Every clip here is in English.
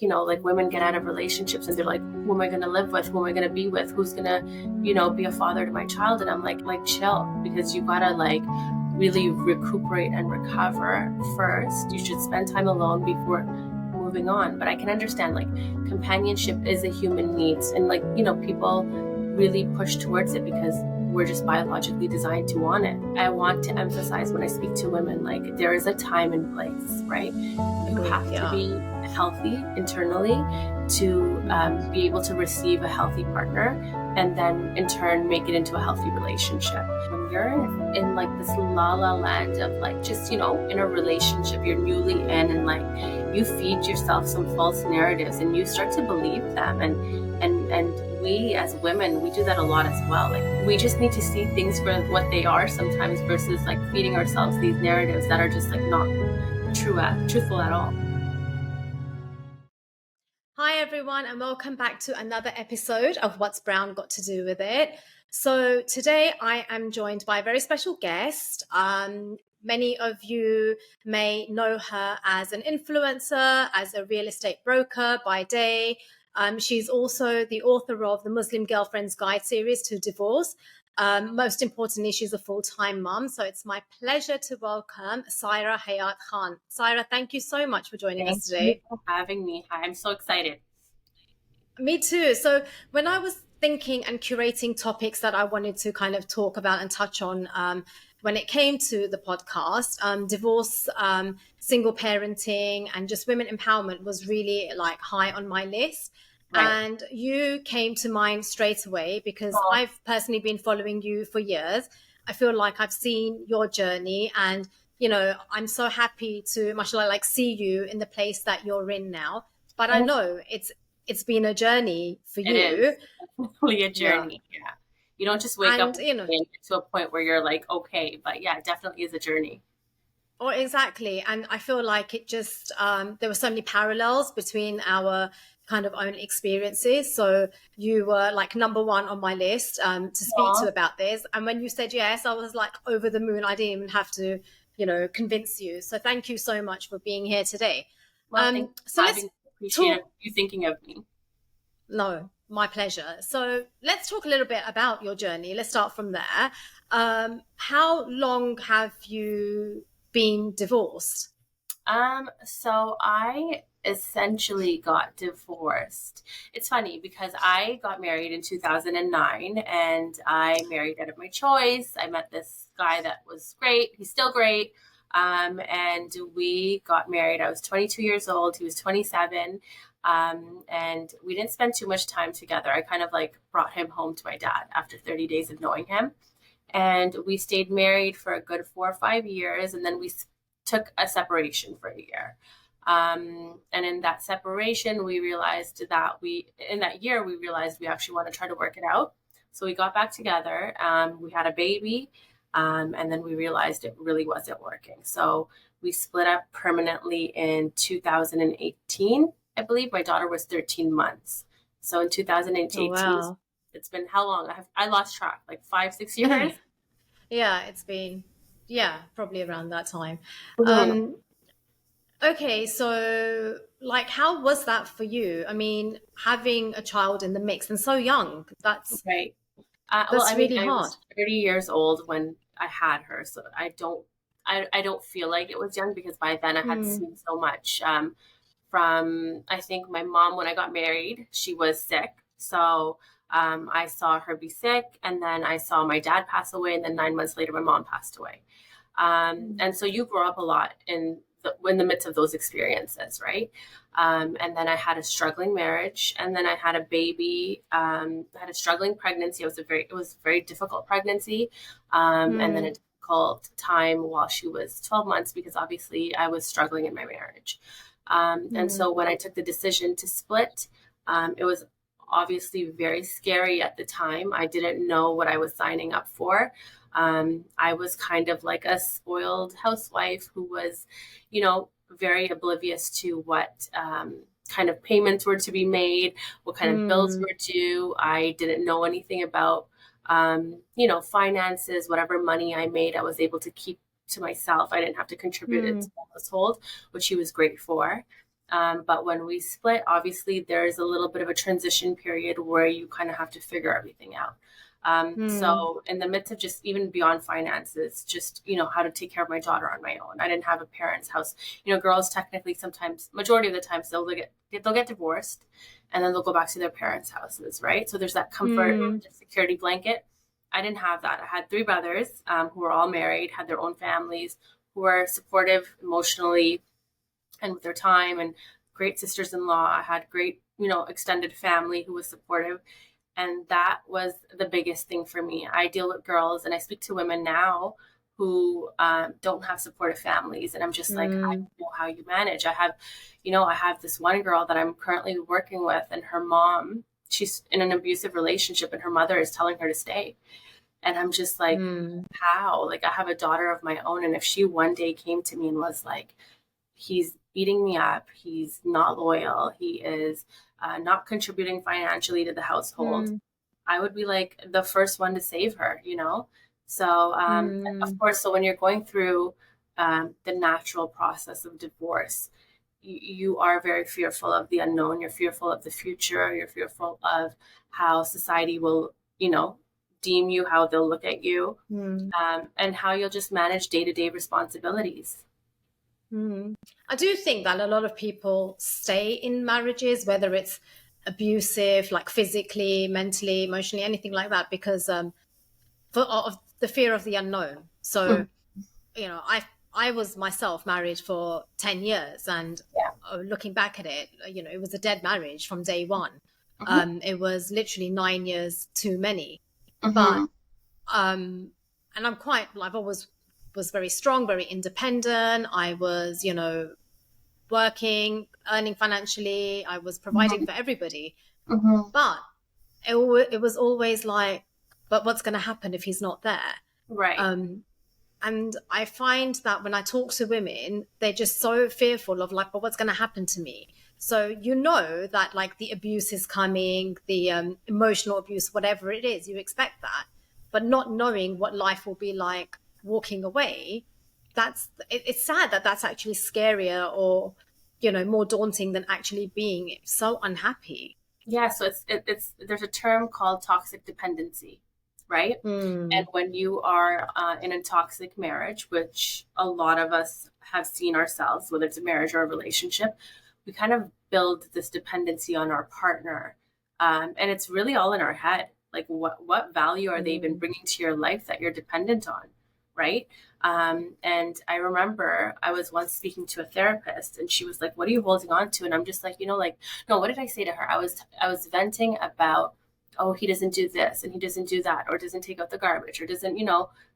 like women get out of relationships and they're like, who am I going to live with? Who am I going to be with? Who's going to, be a father to my child? And I'm like, chill, because you got to like really recuperate and recover first. You should spend time alone before moving on. But I can understand like companionship is a human need, and like, people really push towards it because we're just biologically designed to want it. I want to emphasize when I speak to women, like there is a time and place, right? You have to be healthy internally to be able to receive a healthy partner and then in turn make it into a healthy relationship. When you're in like this la la land of like just, in a relationship, you're newly in, and like you feed yourself some false narratives and you start to believe them. And we as women, we do that a lot as well. Like we just need to see things for what they are sometimes versus like feeding ourselves these narratives that are just like not truthful at all. Hi everyone, and welcome back to another episode of What's Brown Got to Do with It. So today I am joined by a very special guest. Many of you may know her as an influencer, as a real estate broker by day. She's also the author of the Muslim Girlfriend's Guide series to divorce. Most importantly, she's a full-time mom. So it's my pleasure to welcome Saira Hayat Khan. Saira, thank you so much for joining us today. Thank you for having me. Hi, I'm so excited. Me too. So when I was thinking and curating topics that I wanted to kind of talk about and touch on, when it came to the podcast, divorce, single parenting, and just women empowerment was really like high on my list. Right. And you came to mind straight away because I've personally been following you for years. I feel like I've seen your journey, and, I'm so happy to, mashallah, like see you in the place that you're in now. But I know it's been a journey for you. It is definitely a journey. Yeah. You don't just wake up and get to a point where you're like, okay, but yeah, it definitely is a journey. Oh, exactly. And I feel like it just, there were so many parallels between our kind of own experiences. So you were like number one on my list to speak to about this. And when you said yes, I was like over the moon. I didn't even have to, convince you. So thank you so much for being here today. Well, so let's appreciate you thinking of me. No, my pleasure. So let's talk a little bit about your journey. Let's start from there. How long have you been divorced? So I essentially got divorced. It's funny because I got married in 2009 and I married out of my choice. I met this guy that was great. He's still great. And we got married. I was 22 years old. He was 27. And we didn't spend too much time together. I kind of like brought him home to my dad after 30 days of knowing him. And we stayed married for a good 4 or 5 years. And then we took a separation for a year. And in that separation, we realized that we actually want to try to work it out. So we got back together. We had a baby. And then we realized it really wasn't working. So we split up permanently in 2018. I believe my daughter was 13 months. So in 2018, It's been how long? I lost track, like 5-6 years. Yeah, it's been, probably around that time. Okay, so like, how was that for you? I mean, having a child in the mix and so young, that's right. That's really hard. I was 30 years old when I had her, so I don't feel like it was young because by then I had seen so much. From I think my mom, when I got married, she was sick, so I saw her be sick, and then I saw my dad pass away, and then 9 months later, my mom passed away. And so you grow up a lot in the midst of those experiences, right? And then I had a struggling marriage, and then I had a baby. I had a struggling pregnancy. It was a very difficult pregnancy, and then a difficult time while she was 12 months because obviously I was struggling in my marriage. And so when I took the decision to split, it was obviously very scary at the time. I didn't know what I was signing up for. I was kind of like a spoiled housewife who was, very oblivious to what kind of payments were to be made, what kind of bills were due. I didn't know anything about, finances. Whatever money I made, I was able to keep to myself. I didn't have to contribute it to the household, which he was great for. But when we split, obviously there's a little bit of a transition period where you kind of have to figure everything out. Mm, So in the midst of just even beyond finances, just, how to take care of my daughter on my own. I didn't have a parent's house. Girls technically sometimes, majority of the time, they'll get divorced and then they'll go back to their parents' houses, right? So there's that comfort, mm, security blanket. I didn't have that. I had three brothers who were all married, had their own families, who were supportive emotionally and with their time, and great sisters-in-law. I had great, extended family who was supportive. And that was the biggest thing for me. I deal with girls and I speak to women now who don't have supportive families. And I'm just like, I mm, don't know how you manage. I have this one girl that I'm currently working with, and her mom, she's in an abusive relationship, and her mother is telling her to stay. And I'm just like, mm, how? Like, I have a daughter of my own. And if she one day came to me and was like, he's beating me up, he's not loyal, he is not contributing financially to the household, mm, I would be like the first one to save her. So, of mm, course, so when you're going through the natural process of divorce, you are very fearful of the unknown. You're fearful of the future. You're fearful of how society will, deem you, how they'll look at you, mm, and how you'll just manage day to day responsibilities. mm. I do think that a lot of people stay in marriages, whether it's abusive, like physically, mentally, emotionally, anything like that, because of the fear of the unknown. So, Mhm. I was myself married for 10 years, and Yeah. looking back at it, it was a dead marriage from day one. Hmm. It was literally 9 years too many. But Hmm. um and I've always was very strong, very independent. I was, working, earning financially. I was providing Hmm. for everybody. Hmm. But it was always like, but what's going to happen if he's not there? Right. um and I find that when I talk to women, they're just so fearful of like, but what's going to happen to me? So that like the abuse is coming, the emotional abuse, whatever it is, you expect that, but not knowing what life will be like walking away, it's sad that that's actually scarier, or more daunting than actually being so unhappy. Yeah. So it's there's a term called toxic dependency, right? And Mm, when you are in a toxic marriage, which a lot of us have seen ourselves, whether it's a marriage or a relationship, we kind of build this dependency on our partner, and it's really all in our head. Like, what value are they even mm, bringing to your life that you're dependent on, right? And I remember I was once speaking to a therapist, and she was like, "What are you holding on to?" And I'm just like, like, no. What did I say to her? I was venting about, oh, he doesn't do this and he doesn't do that, or doesn't take out the garbage, or doesn't,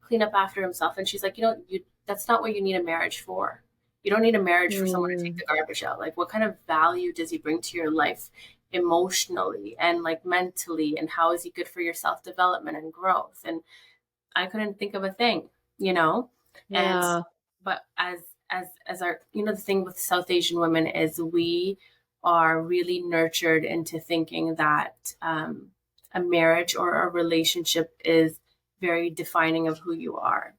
clean up after himself. And she's like, that's not what you need a marriage for. You don't need a marriage for someone to take mm, the garbage out. Like, what kind of value does he bring to your life emotionally and like mentally? And how is he good for your self development and growth? And I couldn't think of a thing, you know? And yeah. but as our, the thing with South Asian women is we are really nurtured into thinking that a marriage or a relationship is very defining of who you are.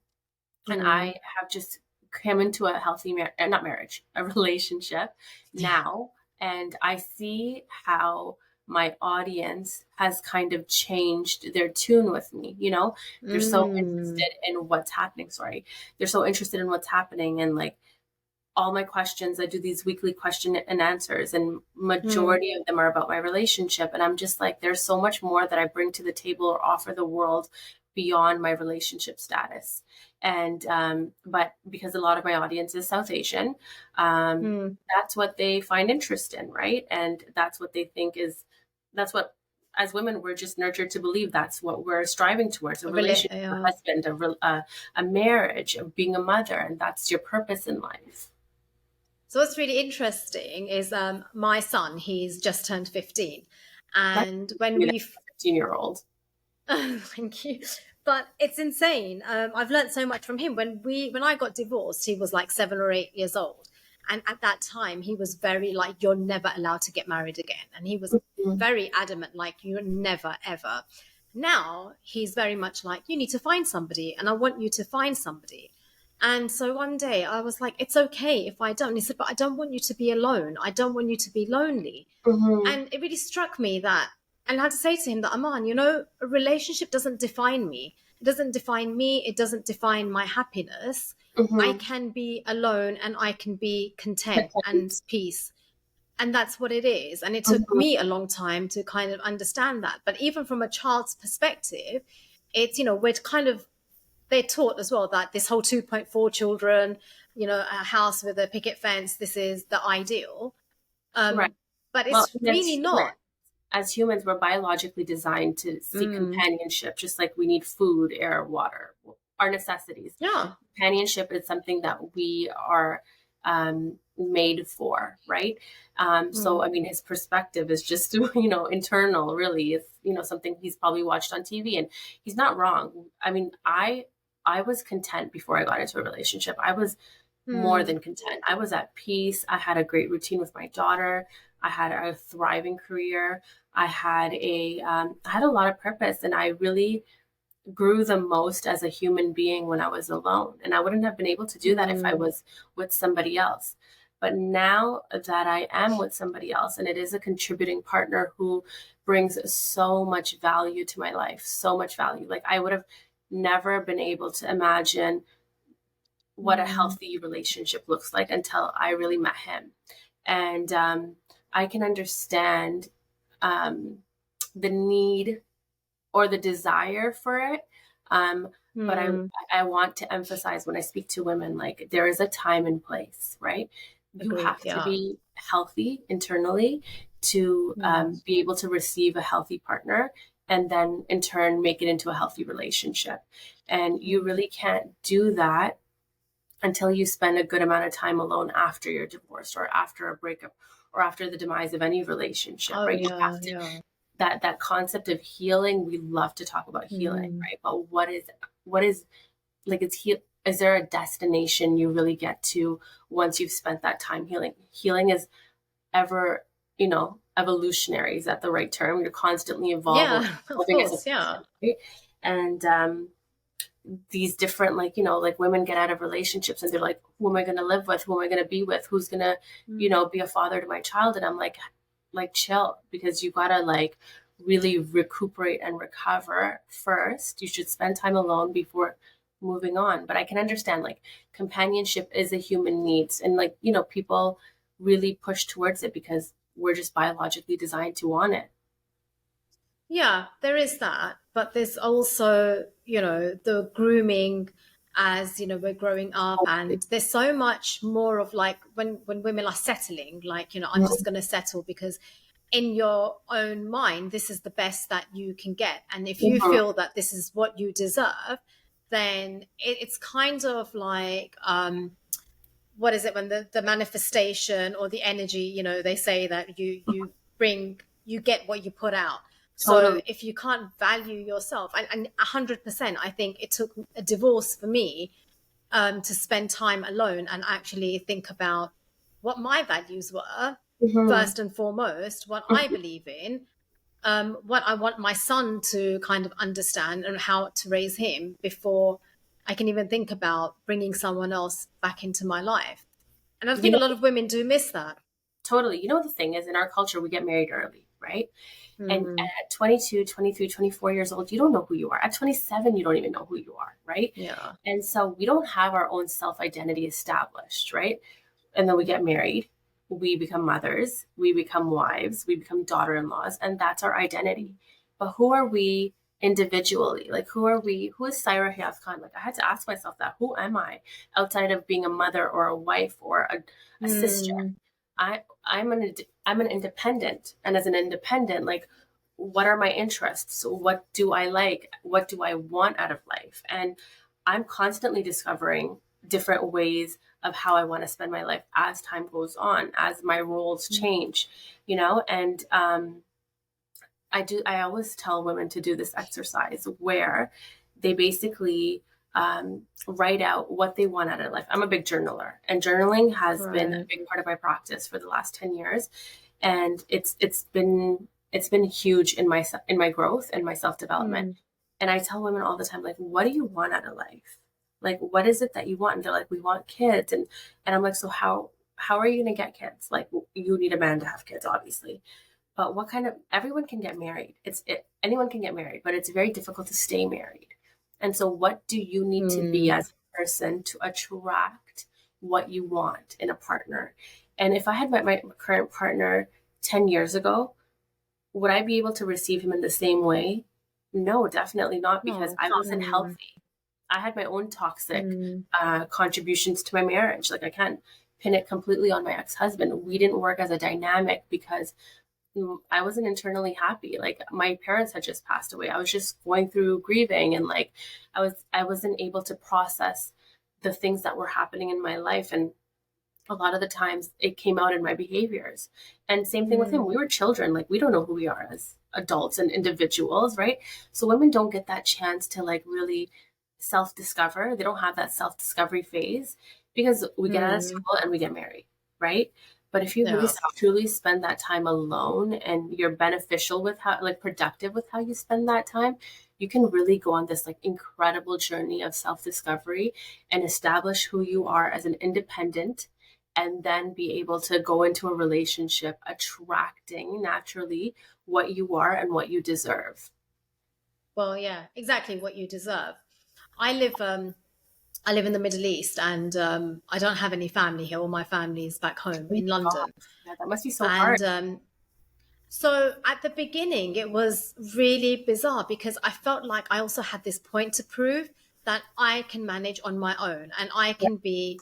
And Mm, I have just come into a healthy not marriage, a relationship yeah. now, and I see how my audience has kind of changed their tune with me. They're so Mm, interested in what's happening. Sorry, they're so interested in what's happening, and like all my questions, I do these weekly question and answers, and mm, majority of them are about my relationship. And I'm just like, there's so much more that I bring to the table or offer the world beyond my relationship status. And but because a lot of my audience is South Asian, mm. that's what they find interest in, right? And that's what they think is, that's what, as women, we're just nurtured to believe that's what we're striving towards: a Really, relationship, a yeah. husband, a marriage, of being a mother, and that's your purpose in life. So what's really interesting is my son, he's just turned 15. That's And when me, that we've 15-year-old. thank you. But it's insane. I've learned so much from him. When I got divorced, he was like 7 or 8 years old. And at that time he was very like, you're never allowed to get married again. And he was Mhm. very adamant, like, you're never ever. Now he's very much like, you need to find somebody, and I want you to find somebody. And so one day I was like, it's okay if I don't. And he said, but I don't want you to be alone. I don't want you to be lonely. Mm-hmm. And it really struck me that, and I had to say to him that, Aman, you know, a relationship doesn't define me. It doesn't define me. It doesn't define my happiness. I Mm-hmm. can be alone and I can be content and peace. And that's what it is. And it took Mm-hmm. me a long time to kind of understand that. But even from a child's perspective, it's, you know, we're kind of, they're taught as well that this whole 2.4 children, you know, a house with a picket fence, this is the ideal. Right. But Well, it's really not. as humans, we're biologically designed to seek Mm, companionship, just like we need food, air, water, our necessities. yeah. Companionship is something that we are made for, right? So, Mm, I mean, his perspective is just, internal, really. It's, something he's probably watched on TV, and he's not wrong. I mean, I was content before I got into a relationship. I was more mm, than content. I was at peace. I had a great routine with my daughter. I had a thriving career. I had a lot of purpose, and I really grew the most as a human being when I was alone. And I wouldn't have been able to do that if I mm, was with somebody else. But now that I am with somebody else, and it is a contributing partner who brings so much value to my life, so much value. Like I would have never been able to imagine what a mm, healthy relationship looks like until I really met him. And I can understand um, the need or the desire for it. Um, but mm. I want to emphasize when I speak to women, like there is a time and place, right? You Agreed. have to Yeah. be healthy internally to Mm, be able to receive a healthy partner and then in turn make it into a healthy relationship. And you mm. really can't do that until you spend a good amount of time alone after you're divorced or after a breakup or after the demise of any relationship, Oh, right? You have yeah. to Yeah. that concept of healing, we love to talk about healing, Mm. right? But what is like is there a destination you really get to once you've spent that time healing? Healing is ever, evolutionary. Is that the right term? You're constantly Yeah, of evolving as a course. Yeah. person, right? And these different like women get out of relationships and they're like, who am I going to live with, who am I going to be with, who's going to Mm. be a father to my child? And I'm like chill, because you gotta like really recuperate and recover first. You should spend time alone before moving on. But I can understand like companionship is a human needs, and like people really push towards it because we're just biologically designed to want it. Yeah, there is that, but there's also, you know, the grooming as, you know, we're growing up, and there's so much more of like when women are settling, like, you know, I'm just going to settle because in your own mind this is the best that you can get. And if you Mhm. feel that this is what you deserve, then it's kind of like what is it when the manifestation or the energy, you know, they say that you bring, you get what you put out. So Totally. if you can't value yourself, and 100%, I think it took a divorce for me to spend time alone and actually think about what my values were Mhm. first and foremost, what I believe in, what I want my son to kind of understand and how to raise him before I can even think about bringing someone else back into my life. And I you think a know lot of women do miss that. Totally. The thing is, in our culture we get married early, right? And Mm, at 22, 23, 24 years old, you don't know who you are. At 27, you don't even know who you are, right? yeah. And so we don't have our own self identity established, right? And then we get married, we become mothers, we become wives, we become daughter in laws, and that's our identity. But who are we individually? Like, who are we? Who is Saira Hayat Khan? Like, I had to ask myself that. Who am I outside of being a mother or a wife or a sister? Mm, I'm an independent, and as an independent, like, what are my interests? What do I like? What do I want out of life? And I'm constantly discovering different ways of how I want to spend my life as time goes on, as my roles change, and I always tell women to do this exercise where they basically write out what they want out of life. I'm a big journaler, and journaling has been a right. big part of my practice for the last 10 years. And it's been huge in my growth and my self development. Mm, And I tell women all the time, like, what do you want out of life? Like, what is it that you want? And they're like, we want kids. And I'm like, so how are you going to get kids? Like, you need a man to have kids, obviously. But what kind of, everyone can get married. Anyone can get married, but it's very difficult to stay married. And so what do you need to be Mm, as a person to attract what you want in a partner? And if I had met my current partner 10 years ago, would I be able to receive him in the same way? No, definitely not, because no. I wasn't Mm, healthy. I had my own toxic mm, contributions to my marriage. Like, I can't pin it completely on my ex-husband. We didn't work as a dynamic because I wasn't internally happy. Like, my parents had just passed away. I was just going through grieving, and like I wasn't able to process the things that were happening in my life, and a lot of the times it came out in my behaviors. And same thing with him. mm, We were children. Like, we don't know who we are as adults and individuals, right? So women don't get that chance to like really self-discover. They don't have that self-discovery phase because we get out of mm. school and we get married, right? But if you really Yeah. truly spend that time alone and you're beneficial with how, like, productive with how you spend that time, you can really go on this like incredible journey of self-discovery and establish who you are as an independent, and then be able to go into a relationship attracting naturally what you are and what you deserve. Well, yeah, exactly what you deserve. I live I live in the Middle East, and I don't have any family here. All my family is back home Oh in my God. London. Yeah, that must be so hard. And so at the beginning, it was really bizarre because I felt like I also had this point to prove that I can manage on my own and I Yeah, can be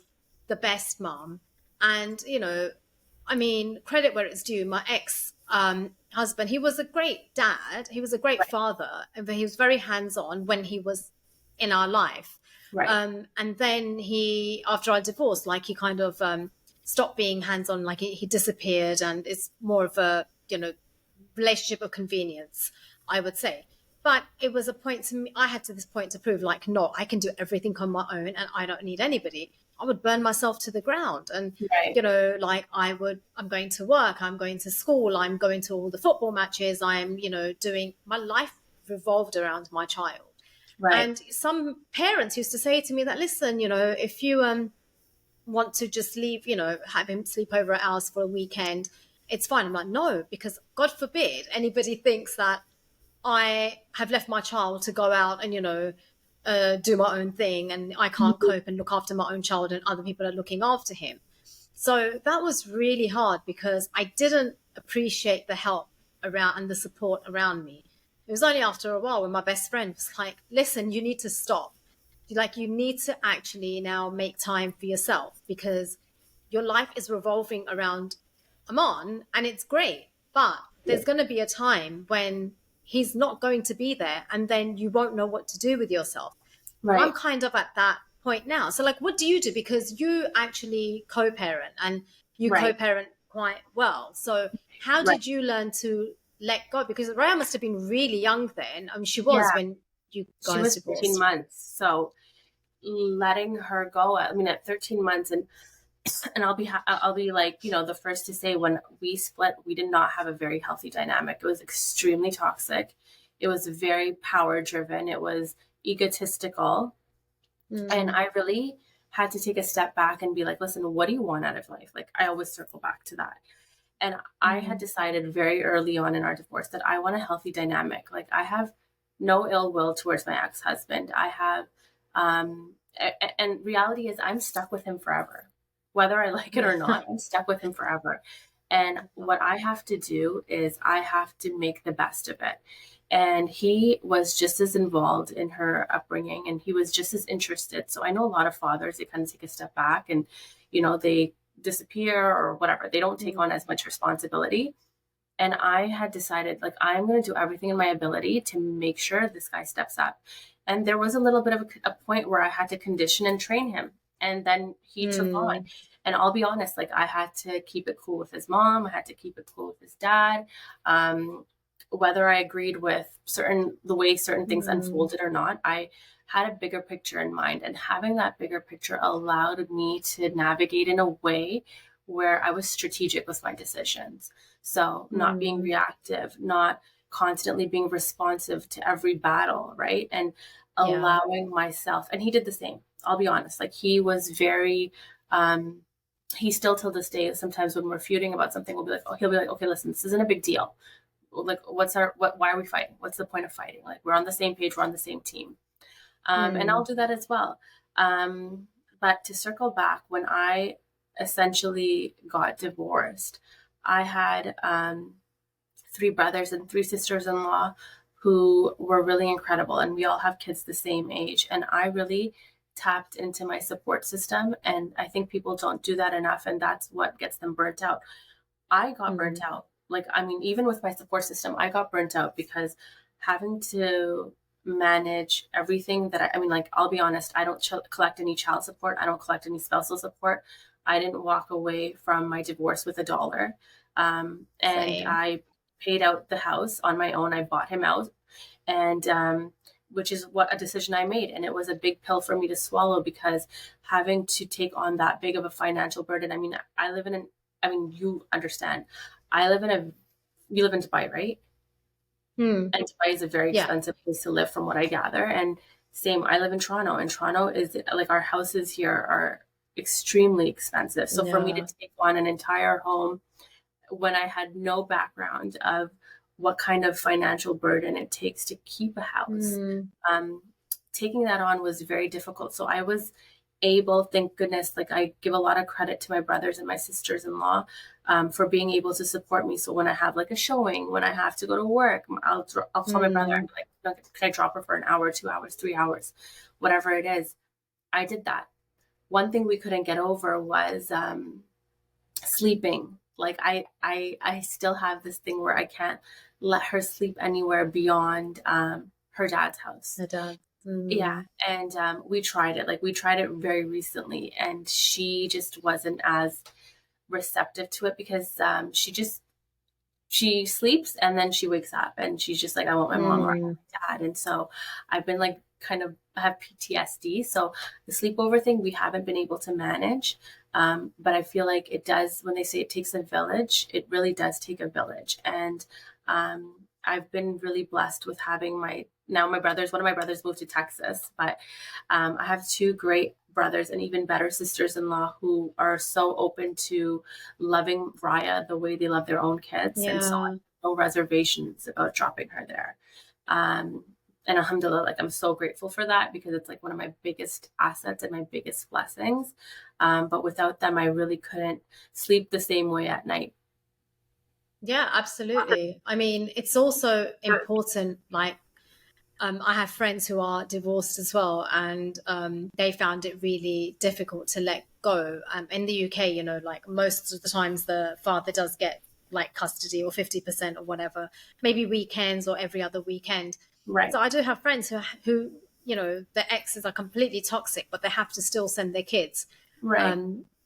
the best mom. And, I mean, credit where it's due. My ex husband, he was a great dad, he was a great right, father, but he was very hands on when he was in our life. right, And then he, after our divorce, like he kind of stopped being hands on, like he disappeared, and it's more of a, relationship of convenience, I would say. But it was a point to me, I had to this point to prove, like, no, I can do everything on my own and I don't need anybody. I would burn myself to the ground. And, right, like I'm going to work, I'm going to school, I'm going to all the football matches, I'm, doing my life revolved around my child. right, And some parents used to say to me that, listen, if you want to just leave, have him sleep over at ours for a weekend, it's fine. I'm like, no, because God forbid anybody thinks that I have left my child to go out and, do my own thing and I can't mhm, cope and look after my own child and other people are looking after him. So that was really hard because I didn't appreciate the help around and the support around me. It was only after a while when my best friend was like, listen, you need to stop. Like, you need to actually now make time for yourself because your life is revolving around Aman and it's great. But there's going to be a time when he's not going to be there and then you won't know what to do with yourself. I'm right, kind of at that point now. So, like, what do you do? Because you actually co parent and you co right, parent quite well. So, how right. did you learn to let go? Because Raya must have been really young then. I mean, she was Yeah, when you she guys was 13 divorced. months. So letting her go, I mean, at 13 months, and I'll be like, the first to say, when we split, we did not have a very healthy dynamic. It was extremely toxic. It was very power driven. It was egotistical. And Mm, I really had to take a step back and be like, listen, what do you want out of life? Like, I always circle back to that. And I had mm, decided very early on in our divorce that I want a healthy dynamic. Like, I have no ill will towards my ex-husband. I have, and reality is I'm stuck with him forever. Whether I like it yeah. or not, I'm stuck with him forever. And what I have to do is I have to make the best of it. And he was just as involved in her upbringing and he was just as interested. So I know a lot of fathers, they kind of take a step back and, they disappear or whatever. They don't take Mm, on as much responsibility. And I had decided, like, I'm going to do everything in my ability to make sure this guy steps up. And there was a little bit of a point where I had to condition and train him. And then he took on. mm, And I'll be honest, like, I had to keep it cool with his mom. I had to keep it cool with his dad. Um, Whether I agreed with the way certain things mm, unfolded or not, I had a bigger picture in mind. And having that bigger picture allowed me to navigate in a way where I was strategic with my decisions. So not being mm. reactive, not constantly being responsive to every battle, right? And Yeah. allowing myself, and he did the same. I'll be honest, like he was very, um, he still till this day, sometimes when we're feuding about something, we'll be like, oh, he'll be like, okay, listen, this isn't a big deal. Like, why are we fighting? What's the point of fighting? Like, we're on the same page, we're on the same team. And I'll Mm, do that as well. But to circle back, when I essentially got divorced, I had three brothers and three sisters in law who were really incredible. And we all have kids the same age. And I really tapped into my support system. And I think people don't do that enough. And that's what gets them burnt out. I got burnt mm, out. Like, I mean, even with my support system, I got burnt out because having to manage everything that I mean, like, I'll be honest, I don't collect any child support. I don't collect any spousal support. I didn't walk away from my divorce with a dollar. And same. I paid out the house on my own. I bought him out. And, which is what a decision I made. And it was a big pill for me to swallow because having to take on that big of a financial burden. I mean, I live in an I mean, you understand. I live in a, you live in Dubai, right? Mm, And Dubai is a very yeah, expensive place to live from what I gather. And same, I live in Toronto, and Toronto is like our houses here are extremely expensive. So for me to yeah. take on an entire home when I had no background of what kind of financial burden it takes to keep a house. Mm, Um, Taking that on was very difficult. So I was able, thank goodness, like I give a lot of credit to my brothers and my sisters in law for being able to support me. So when I have like a showing, when I have to go to work, I'll call my brother and mm, be like, "No, can I drop her for an hour, 2 hours, 3 hours, whatever it is." I did that. One thing we couldn't get over was sleeping. Like I still have this thing where I can't let her sleep anywhere beyond her dad's house. the dad. Yeah, Mm, and we tried it. Like we tried it very recently, and she just wasn't as receptive to it because she sleeps and then she wakes up and she's just like, I want my mom or I want mm, my dad. And so I've been like kind of have PTSD. So the sleepover thing we haven't been able to manage. But I feel like it does, when they say it takes a village, it really does take a village. And I've been really blessed with having my brothers, one of my brothers moved to Texas, but I have two great brothers and even better sisters-in-law who are so open to loving Raya the way they love their own kids. And so I yeah. have no reservations about dropping her there. Um, and alhamdulillah, like I'm so grateful for that because it's like one of my biggest assets and my biggest blessings. But without them, I really couldn't sleep the same way at night. Yeah, absolutely. I mean, it's also important, like, I have friends who are divorced as well, and they found it really difficult to let go. In the UK, you know, like most of the times the father does get like custody or 50% or whatever, maybe weekends or every other weekend. Right, So I do have friends who, you know, the exes are completely toxic, but they have to still send their kids right.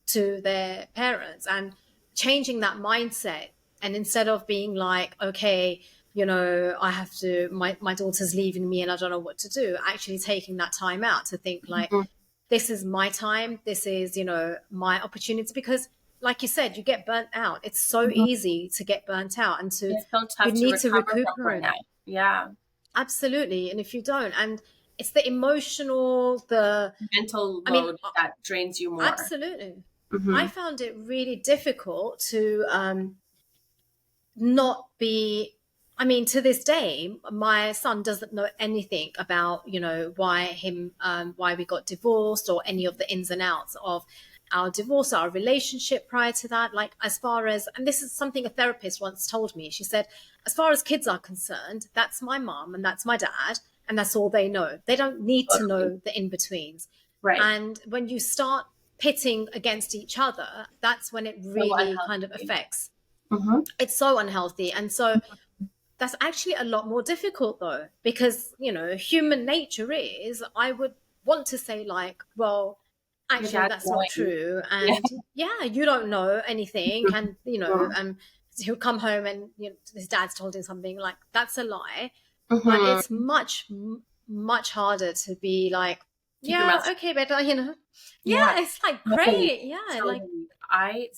to their parents, and changing that mindset. And instead of being like, okay, you know, I have to, my daughter's leaving me and I don't know what to do, actually taking that time out to think like, Mhm. this is my time, this is, you know, my opportunity. Because like you said, you get burnt out. It's so Mhm. easy to get burnt out and to, It's so you tough to need to recover from recuperate. burnout. Yeah. Absolutely. And if you don't, and it's the emotional, the, Mental I mean, load that drains you more. absolutely. I Hmm. found it really difficult to not be, I mean, to this day my son doesn't know anything about, you know, why we got divorced or any of the ins and outs of our divorce, our relationship prior to that. Like, as far as, and this is something a therapist once told me, she said, as far as kids are concerned, that's my mom and that's my dad, and that's all they know. They don't need to Totally. know the in-betweens. Right. And when you start pitting against each other, that's when it So really kind of unhealthy. affects. Hmm. It's so unhealthy. And so that's actually a lot more difficult though, because, you know, human nature is, I would want to say like, well, Your actually dad's that's not annoying. true. Yeah. And yeah, you don't know anything. And, you know, he'll come home and, you know, his dad's told him something, like, that's a lie. But Hmm. it's much harder to be like, Keep your mouth yeah, shut. okay, but you know, Yeah. yeah, it's like Totally. great. Yeah. Like, Totally. I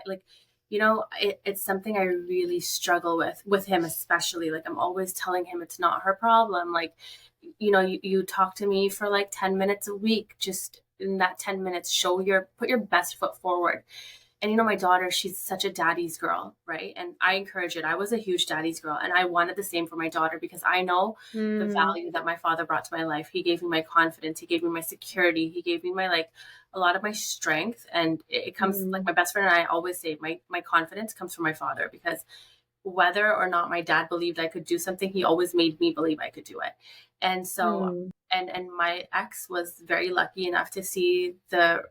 like, it's something I really struggle with him, especially. Like, I'm always telling him it's not her problem. Like, you talk to me for like 10 minutes a week. Just in that 10 minutes, put your best foot forward. And my daughter, she's such a daddy's girl, right? And I encourage it. I was a huge daddy's girl, and I wanted the same for my daughter because I know the Mm, value that my father brought to my life. He gave me my confidence, he gave me my security, he gave me my like a lot of my strength. And it comes, like, mm, my best friend and I always say, my confidence comes from my father, because whether or not my dad believed I could do something, he always made me believe I could do it. And so, mm, and my ex was very lucky enough to see the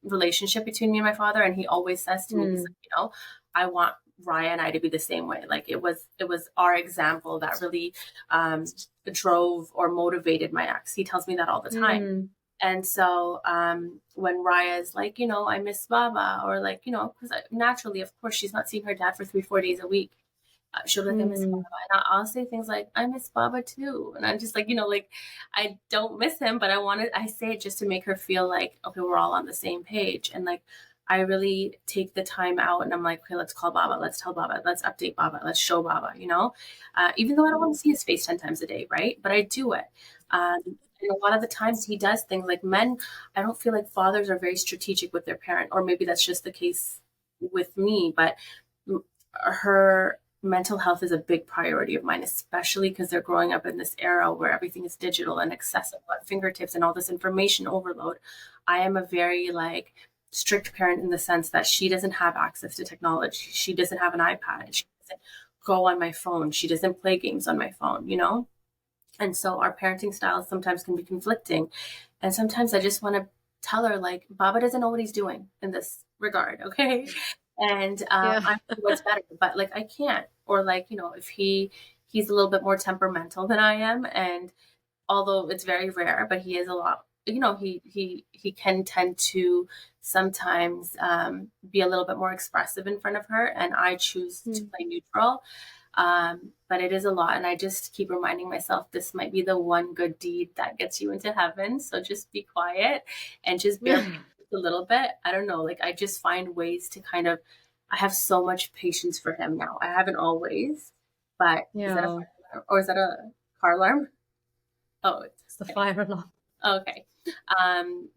relationship between me and my father, and he always says to me, he's mm, like, I want Raya and I to be the same way. Like, it was our example that really um, drove or motivated my ex. He tells me that all the time. mm, And so when Raya's like, I miss Baba, or like, because naturally, of course, she's not seeing her dad for 3, 4 days a week. She'll be like, I miss Baba. mm, And I'll say things like, I miss Baba too. And I'm just like, like, I don't miss him, but I say it just to make her feel like, okay, we're all on the same page. And like, I really take the time out, and I'm like, okay, let's call Baba. Let's tell Baba. Let's update Baba. Let's show Baba. Even though I don't want to see his face 10 times a day, right? But I do it. And a lot of the times he does things like men. I don't feel like fathers are very strategic with their parent, or maybe that's just the case with me, but her mental health is a big priority of mine, especially because they're growing up in this era where everything is digital and accessible at fingertips and all this information overload. I am a very like strict parent in the sense that she doesn't have access to technology. She doesn't have an iPad. She doesn't go on my phone. She doesn't play games on my phone. And so our parenting styles sometimes can be conflicting. And sometimes I just want to tell her, like, Baba doesn't know what he's doing in this regard, okay? And yeah. I know what's better, but like I can't. Or like, if he's a little bit more temperamental than I am, and although it's very rare, but he is a lot, he can tend to sometimes be a little bit more expressive in front of her, and I choose to Mm, play neutral. But it is a lot, and I just keep reminding myself this might be the one good deed that gets you into heaven. So just be quiet and just bear yeah. patience a little bit. I don't know, like I just find ways to kind of. I have so much patience for him now. I haven't always, but is that a Yeah. fire alarm, or is that a car alarm? Oh, It's the okay. fire alarm. Okay.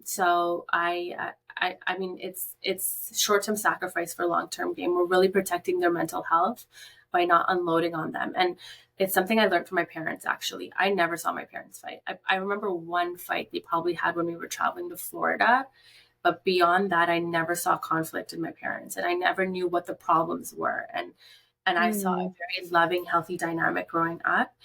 So I mean, it's short-term sacrifice for long-term gain. We're really protecting their mental health by not unloading on them. And it's something I learned from my parents, actually. I never saw my parents fight. I remember one fight they probably had when we were traveling to Florida, but beyond that, I never saw conflict in my parents, and I never knew what the problems were. And I saw a Mm, very loving, healthy dynamic growing up,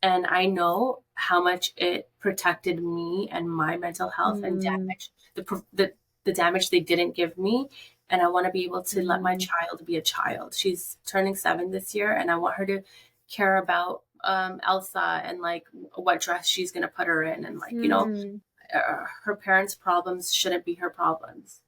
and I know how much it protected me and my mental health, and mm, damage the damage they didn't give me. And I want to be able to let my mm, child be a child. She's turning 7 this year, and I want her to care about Elsa, and like what dress she's going to put her in, and like mm. her parents' problems shouldn't be her problems.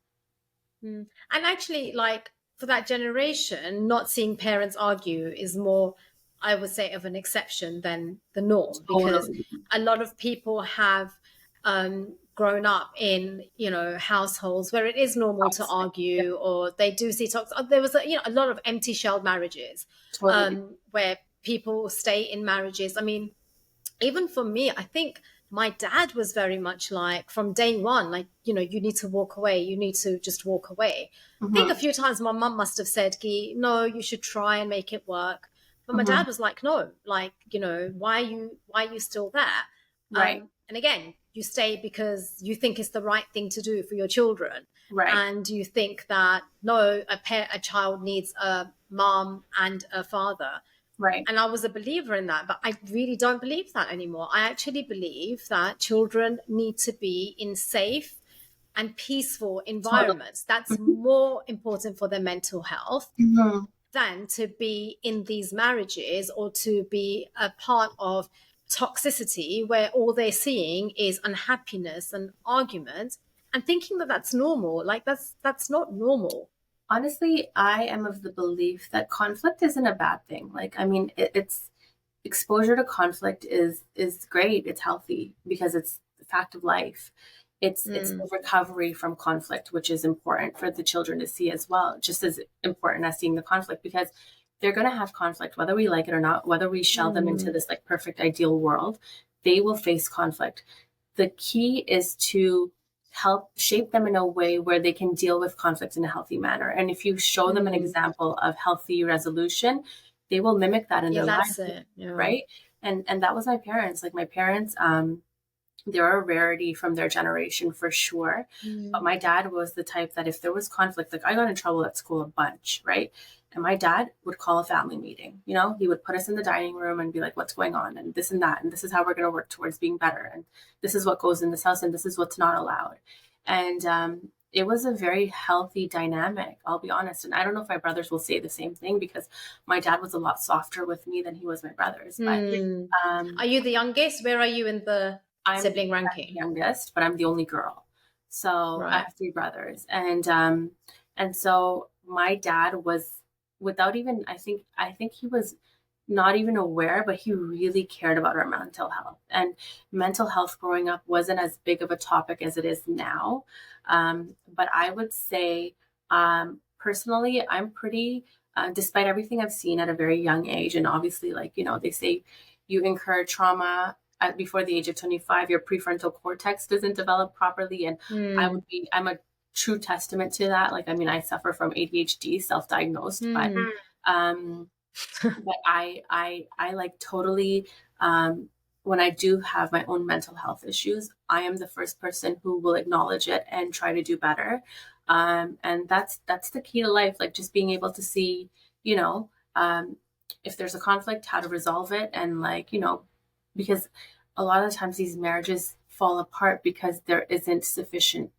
Mm. And actually, like for that generation, not seeing parents argue is more, I would say, of an exception than the norm because Totally. a lot of people have grown up in, households where it is normal to Toxic. Yeah, argue or they do see toxic. There was, a lot of empty shell marriages totally. where people stay in marriages. I mean, even for me, I think my dad was very much like from day one, like, you need to walk away. You need to just walk away. I think a Hmm. few times my mum must have said, Guy, no, you should try and make it work. But my Hmm. dad was like, no, like, why are you still there? Right. And again, you stay because you think it's the right thing to do for your children. Right. And you think that, no, a child needs a mom and a father, Right. and I was a believer in that, but I really don't believe that anymore. I actually believe that children need to be in safe and peaceful Totally. environments. That's more important for their mental health Hmm. than to be in these marriages or to be a part of toxicity where all they're seeing is unhappiness and argument and thinking that that's normal. Like that's not normal. Honestly, I am of the belief that conflict isn't a bad thing. Like, I mean, it's exposure to conflict is great. It's healthy because it's the fact of life. It's the Mm, recovery from conflict, which is important for the children to see as well, just as important as seeing the conflict, because they're going to have conflict whether we like it or not, whether we shell them into mm, this like perfect ideal world, they will face conflict. The key is to help shape them in a way where they can deal with conflict in a healthy manner. And if you show them an example of healthy resolution, they will mimic that in Yeah, their lives, that's it. Yeah. right? And that was my parents. Like my parents, they're a rarity from their generation for sure. But Mm. my dad was the type that if there was conflict, like I got in trouble at school a bunch, right? And my dad would call a family meeting. You know, he would put us in the dining room and be like, what's going on? And this and that. And this is how we're going to work towards being better. And this is what goes in this house and this is what's not allowed. And it was a very healthy dynamic, I'll be honest. And I don't know if my brothers will say the same thing because my dad was a lot softer with me than he was my brothers. But Hmm. um, Are you the youngest? Where are you in the I'm sibling the ranking? youngest, but I'm the only girl. So I Right. have three brothers, and so my dad was, without even, I think he was not even aware, but he really cared about our mental health. And mental health growing up wasn't as big of a topic as it is now. But I would say, personally, I'm pretty, despite everything I've seen at a very young age, and obviously, like, they say you incur trauma before the age of 25, your prefrontal cortex doesn't develop properly. And Hmm. I'm a true testament to that. Like, I mean, I suffer from ADHD, self-diagnosed, but Hmm. um, I like totally, um, when I do have my own mental health issues, I am the first person who will acknowledge it and try to do better. And that's the key to life, like just being able to see, you know, um, if there's a conflict, how to resolve it, and like, because a lot of times these marriages fall apart because there isn't sufficient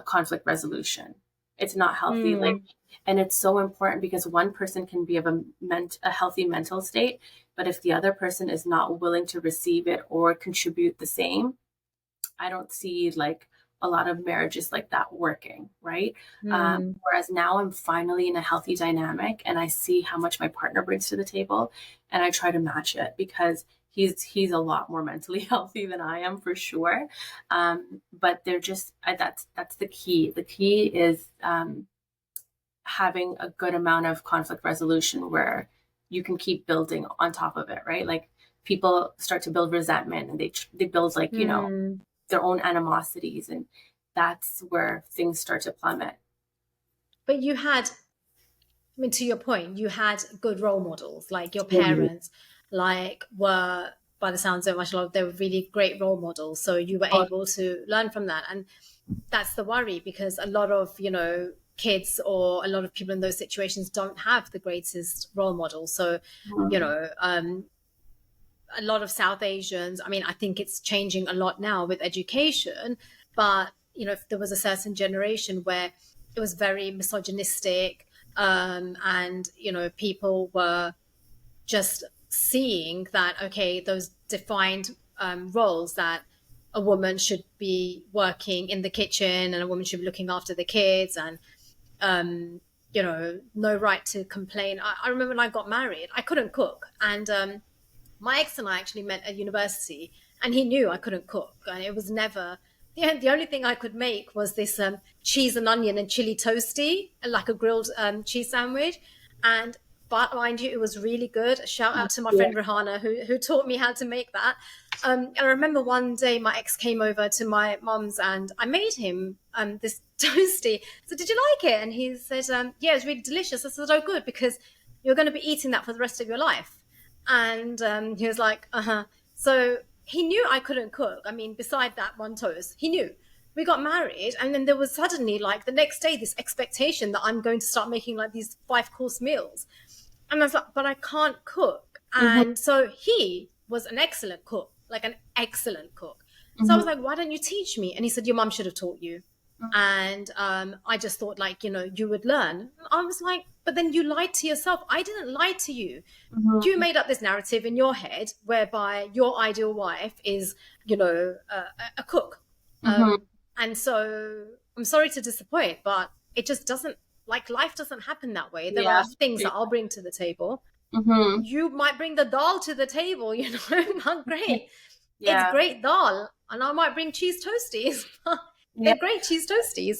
conflict resolution. It's not healthy. Like, Hmm. and it's so important because one person can be of a healthy mental state, but if the other person is not willing to receive it or contribute the same, I don't see like a lot of marriages like that working, right? Hmm. Whereas now I'm finally in a healthy dynamic and I see how much my partner brings to the table and I try to match it because he's a lot more mentally healthy than I am for sure. But they're just that's the key. The key is having a good amount of conflict resolution where you can keep building on top of it, right? Like people start to build resentment and they build like Hmm. their own animosities, and that's where things start to plummet. But you had, I mean, to your point, you had good role models, like your Totally. parents, like were, by the sounds of it, mashallah, they were really great role models. So you were able to learn from that. And that's the worry because a lot of, kids or a lot of people in those situations don't have the greatest role models. So, you Mhm. know, a lot of South Asians, I mean, I think it's changing a lot now with education, but if there was a certain generation where it was very misogynistic, and people were just seeing that, okay, those defined roles that a woman should be working in the kitchen and a woman should be looking after the kids, and no right to complain. I remember when I got married, I couldn't cook, and my ex and I actually met at university, and he knew I couldn't cook, and it was never. The only thing I could make was this cheese and onion and chili toasty, like a grilled cheese sandwich, and but mind you, it was really good. Shout out to my Yeah. friend Rihanna who taught me how to make that. And I remember one day my ex came over to my mum's and I made him this toasty. So did you like it? And he said, "Yeah, it's really delicious." I said, "Oh, good, because you're going to be eating that for the rest of your life." And he was like, "Uh huh." So he knew I couldn't cook. I mean, beside that one toast, he knew. We got married, and then there was suddenly, like, the next day, this expectation that I'm going to start making like these 5-course meals. And I was like, "But I can't cook." Mhm, And so he was an excellent cook, like an excellent cook. So I was mhm, like, "Why don't you teach me?" And he said, "Your mum should have taught you." And I just thought, like, you would learn. I was like, "But then you lied to yourself." I didn't lie to you. You mhm, made up this narrative in your head whereby your ideal wife is, a cook. mhm. And so I'm sorry to disappoint, but it just doesn't, like, life doesn't happen that way. There Yeah. are things that I'll bring to the table. Mhm. You might bring the dal to the table, but great. It's Yeah. great dal. And I might bring cheese toasties. Yeah. They're great cheese toasties.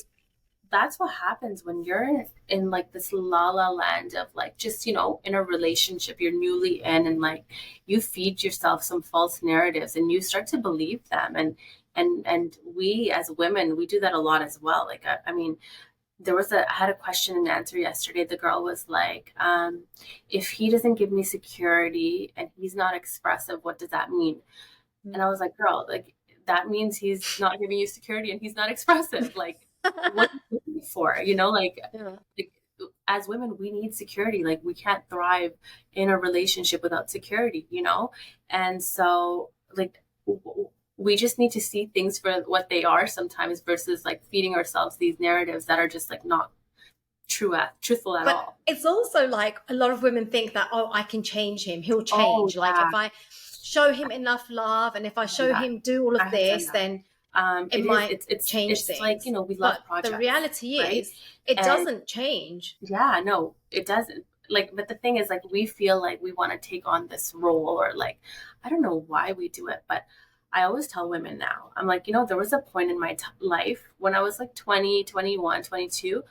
That's what happens when you're in like this la la land of like just in a relationship you're newly in, and like you feed yourself some false narratives and you start to believe them, and And we as women, we do that a lot as well. Like I mean, I had a question and answer yesterday. The girl was like, if he doesn't give me security and he's not expressive, what does that mean? And I was like, girl, like that means he's not giving you security and he's not expressive. Like, what are you looking for? Yeah. Like as women, we need security. Like we can't thrive in a relationship without security. And so like we just need to see things for what they are sometimes versus like feeding ourselves these narratives that are just like not truthful at But all. it's also like a lot of women think that, oh, I can change him. He'll Oh change. Like yeah, if I show him enough love and if I I've done show that. him do all I of have done this, that. then it It is. might change It's like things. we love But the projects, reality right? is, it And doesn't change. yeah, no, it doesn't. Like, but the thing is, like, we feel like we want to take on this role, or like, I don't know why we do it, but I always tell women now, I'm like, there was a point in my life when I was like 20, 21, 22.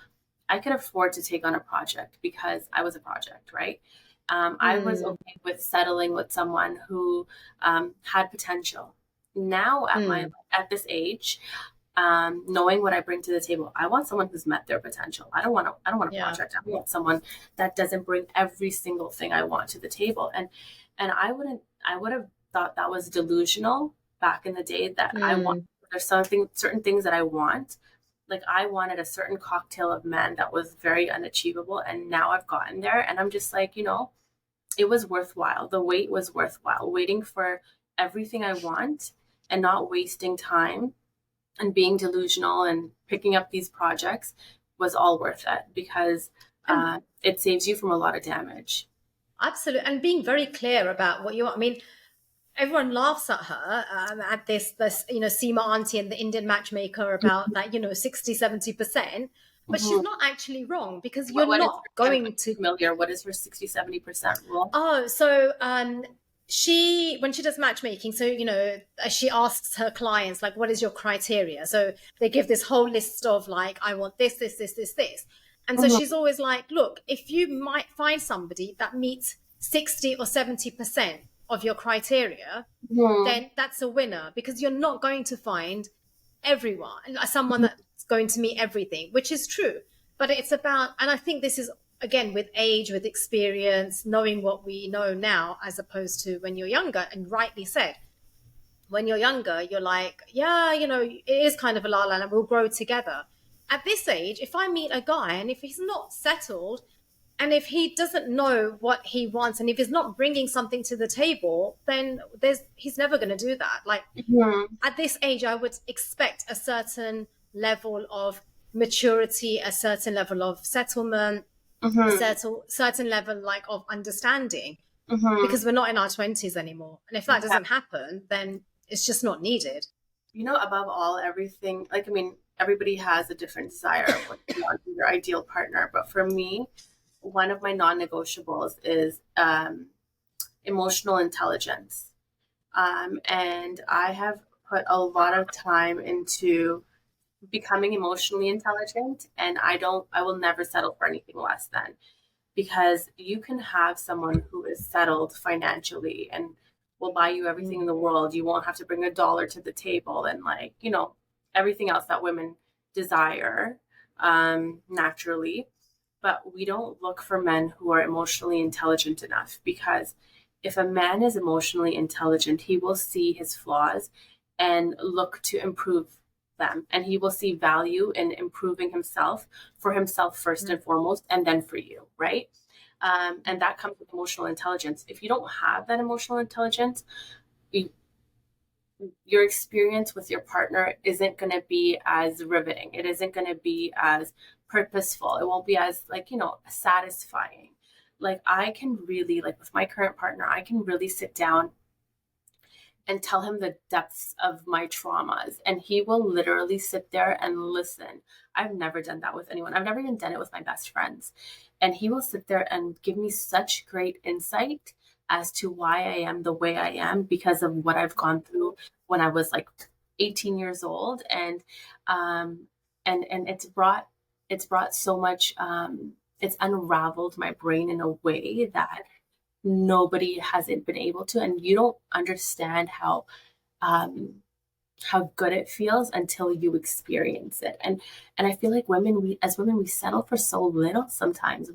I could afford to take on a project because I was a project, right? I was Mm, okay with settling with someone who had potential. Now, mm, at this age, knowing what I bring to the table, I want someone who's met their potential. I don't want a yeah. project. I want someone that doesn't bring every single thing I want to the table. And I would have thought that was delusional back in the day that Mm. there's certain things that I want. Like I wanted a certain cocktail of men that was very unachievable. And now I've gotten there and I'm just like, it was worthwhile. The wait was worthwhile. Waiting for everything I want and not wasting time and being delusional and picking up these projects was all worth it because And it saves you from a lot of damage. absolutely, and being very clear about what you want. I mean, everyone laughs at her, at this Seema auntie and the Indian matchmaker about that, 60, 70%. But she's Mhm. not actually wrong, because you're What is not I'm going to. familiar. What is her 60-70% rule? Oh, so she, when she does matchmaking, so she asks her clients, like, what is your criteria? So they give this whole list of, like, I want this, this, this, this, this. And so Mhm. she's always like, look, if you might find somebody that meets 60 or 70% of your criteria, Mhm. then that's a winner, because you're not going to find everyone, someone that's going to meet everything, which is true. But it's about, and I think this is again with age, with experience, knowing what we know now, as opposed to when you're younger. And rightly said, when you're younger, you're like, yeah, it is kind of a la la and we'll grow together. At this age, if I meet a guy and if he's not settled, and if he doesn't know what he wants, and if he's not bringing something to the table, then he's never going to do that. Like, Mhm. at this age, I would expect a certain level of maturity, a certain level of settlement, a Mhm. certain level, like, of understanding, Mhm. because we're not in our 20s anymore. And if that Yeah. doesn't happen, then it's just not needed. Above all, everything, like, I mean, everybody has a different desire of what they want in their ideal partner. But for me, one of my non negotiables is emotional intelligence. And I have put a lot of time into becoming emotionally intelligent, and I will never settle for anything less than, because you can have someone who is settled financially and will buy you everything in the world. You won't have to bring a dollar to the table, and like, everything else that women desire naturally. But we don't look for men who are emotionally intelligent enough, because if a man is emotionally intelligent, he will see his flaws and look to improve them. And he will see value in improving himself, for himself first and foremost, and then for you, right? And that comes with emotional intelligence. If you don't have that emotional intelligence, you, your experience with your partner isn't going to be as riveting. It isn't going to be as purposeful. It won't be as, like, satisfying. Like, I can really, like, with my current partner, I can really sit down and tell him the depths of my traumas. And he will literally sit there and listen. I've never done that with anyone. I've never even done it with my best friends. And he will sit there and give me such great insight as to why I am the way I am, because of what I've gone through when I was like 18 years old. And it's brought so much, it's unraveled my brain in a way that nobody hasn't been able to. And you don't understand how um how good it feels until you experience it. And I feel like women, we as women, we settle for so little sometimes.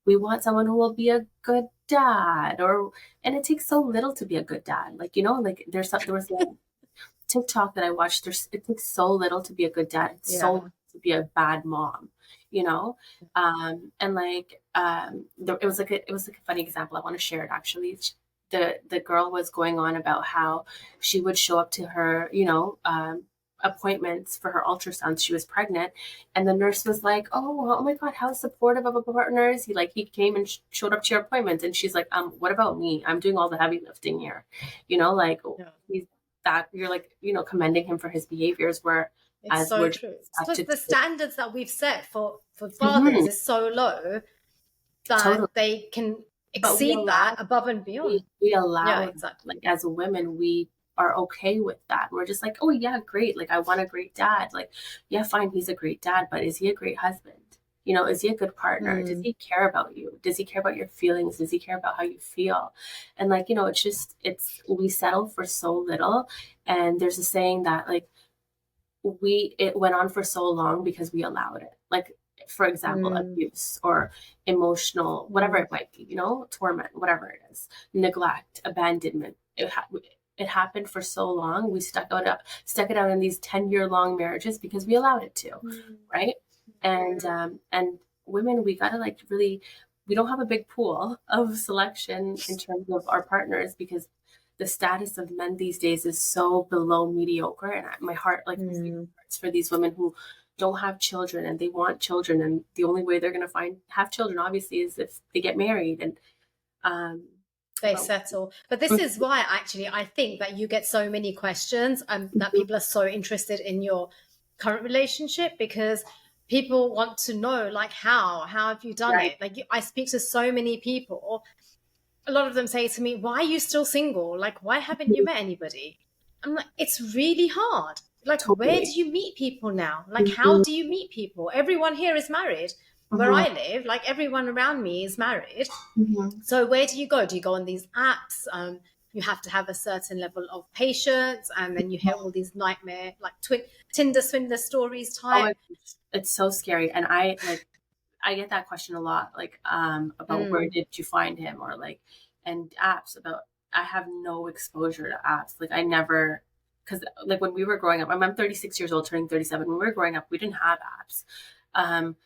We want someone who will be a good dad, or and it takes so little to be a good dad. Like, like there was a TikTok that I watched. It takes so little to be a good dad. It's so Yeah. little to be a bad mom, you know? And like it was like a funny example. I want to share it actually. The girl was going on about how she would show up to her, appointments for her ultrasounds. She was pregnant, and the nurse was like, oh my God, how supportive of a partner is he? Like, he came and showed up to your appointments, and she's like, what about me? I'm doing all the heavy lifting here, like Yeah. he's that you're like, commending him for his behaviors, where It's as so we're just true. Because expected the to. standards that we've set for fathers Mhm, is so low that totally. they can But we exceed that allow above and beyond. we Yeah, allow it. Like, exactly. as women, we are okay with that. We're just like, oh yeah, great. Like, I want a great dad. Like, yeah, fine, he's a great dad, but is he a great husband? Is he a good partner? Does Mm, he care about you? Does he care about your feelings? Does he care about how you feel? And like, it's we settle for so little. And there's a saying that, like, it went on for so long because we allowed it. Like, for example, mm, abuse or emotional, whatever mm, it might be, torment, whatever it is, neglect, abandonment. It happened for so long. We stuck it out in these 10-year long marriages because we allowed it to, mm, right? And women, we gotta, like, really, we don't have a big pool of selection in terms of our partners, because the status of men these days is so below mediocre. And my heart, like, really mm. hurts for these women who don't have children and they want children, and the only way they're going to have children, obviously, is if they get married. And um They but settle. But this is why actually I think that you get so many questions and that people are so interested in your current relationship, because people want to know, like, how have you done right. it? Like, I speak to so many people, a lot of them say to me, why are you still single? Like, why haven't you met anybody? I'm like, it's really hard. Like, where do Totally. you meet people now? Like, how Mhm. do you meet people? Everyone here is married. Where Mhm. I live, like, everyone around me is married. Mhm. So where do you go? Do you go on these apps? You have to have a certain level of patience, and then you hear all these nightmare, like, Tinder swindler stories Oh type. my gosh, it's so scary. And I get that question a lot, like, about where Mm, did you find him, or like, and apps about. I have no exposure to apps. Like, I never, because like when we were growing up, I'm 36 years old, turning 37. When we were growing up, we didn't have apps. Um,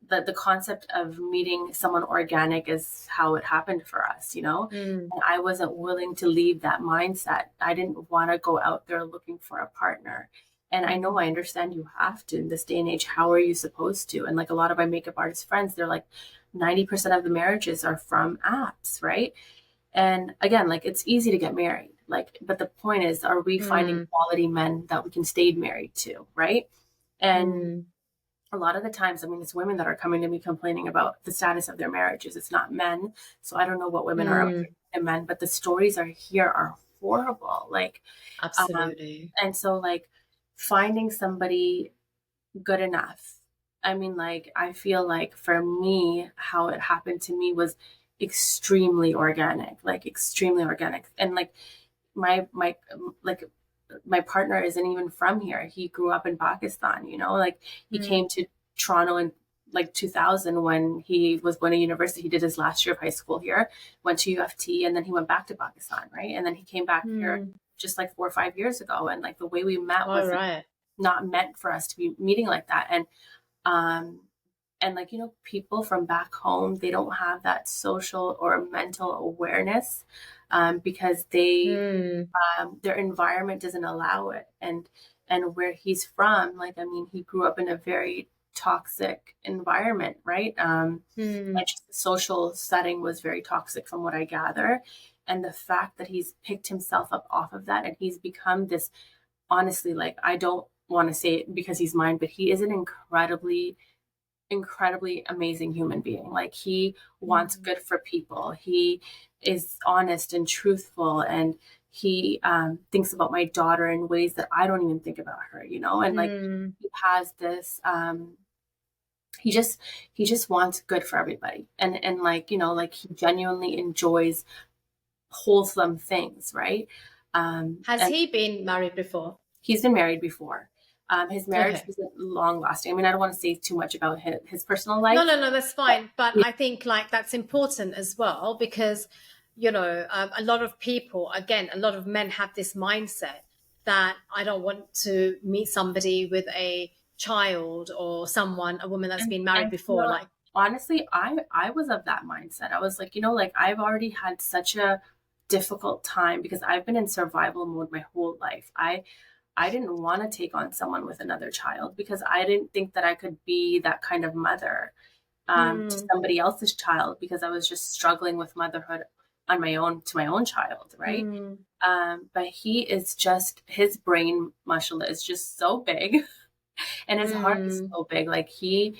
the concept of meeting someone organic is how it happened for us, mm, and I wasn't willing to leave that mindset. I didn't want to go out there looking for a partner. And I know, mm, I understand you have to in this day and age. How are you supposed to? And like, a lot of my makeup artist friends, they're like, 90% of the marriages are from apps, right? And again, like, it's easy to get married, like, but the point is, are we finding mm, quality men that we can stay married to, right? And mm, a lot of the times, I mean, it's women that are coming to me complaining about the status of their marriages. It's not men. So I don't know what women are mm. and men, but the stories are horrible. Like, um, Absolutely. and so, like, finding somebody good enough. I mean, like, I feel like for me, how it happened to me was extremely organic, like, extremely organic. And like, my like my partner isn't even from here. He grew up in Pakistan, like, he Mm, came to Toronto in like 2000 when he was going to university. He did his last year of high school here, went to UFT, and then he went back to Pakistan, right? And then he came back here mm. just like 4 or 5 years ago. And like, the way we met All was right. not meant for us to be meeting like that. Um, and like, people from back home, they don't have that social or mental awareness, because Mm, their environment doesn't allow it. And where he's from, like, I mean, he grew up in a very toxic environment, right? mm, And just the social setting was very toxic, from what I gather. And the fact that he's picked himself up off of that, and he's become this, honestly, like, I don't want to say it because he's mine, but he is an incredibly amazing human being. Like, he wants mm, good for people. He is honest and truthful, and he thinks about my daughter in ways that I don't even think about her. And like, mm, he has this. He just wants good for everybody, and like, like, he genuinely enjoys wholesome things, right? Has And he been married before? He's been married before. His marriage Okay. wasn't long lasting. I mean, I don't want to say too much about his personal No, life. no, no, that's But fine. But yeah, I think like that's important as well because, you know, a lot of people, again, a lot of men have this mindset that I don't want to meet somebody with a child or someone, a woman that's been married and before. Like, honestly, I was of that mindset. I was like, like I've already had such a difficult time because I've been in survival mode my whole life. I didn't want to take on someone with another child because I didn't think that I could be that kind of mother to mm, somebody else's child because I was just struggling with motherhood on my own to my own child, right? mm, But he is just his brain, mashallah, is just so big, and his heart is mm, so big. Like he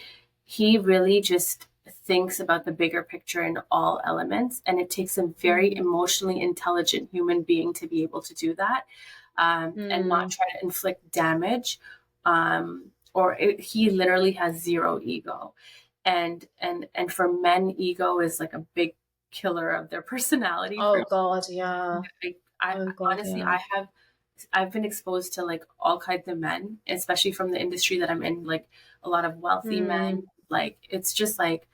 really just thinks about the bigger picture in all elements, and it takes a very mm, emotionally intelligent human being to be able to do that, and not mm, try to inflict damage. He literally has zero ego, and for men, ego is like a big killer of their personality. For oh God, yeah. I Oh God, honestly, yeah. I've been exposed to like all kinds of men, especially from the industry that I'm in, like a lot of wealthy men. Mm, Like it's just like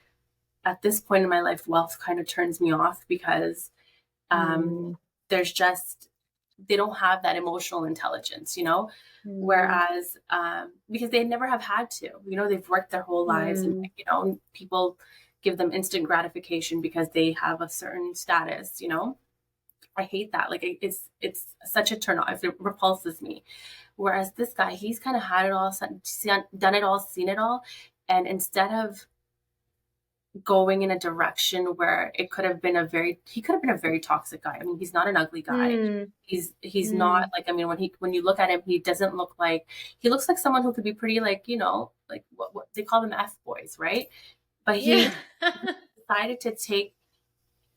at this point in my life, wealth kind of turns me off because um, mm, there's just they don't have that emotional intelligence, mm, whereas because they never have had to, they've worked their whole lives, and mm. people give them instant gratification because they have a certain status. I hate that. Like it's such a turn off. It repulses me. Whereas this guy, he's kind of had it all, done it all, seen it all, and instead of going in a direction where he could have been a very toxic guy. I mean, he's not an ugly guy. Mm, He's not mm. like, I mean, when you look at him, he looks like someone who could be pretty, like, like what they call them F boys, right? But Yeah. he decided to take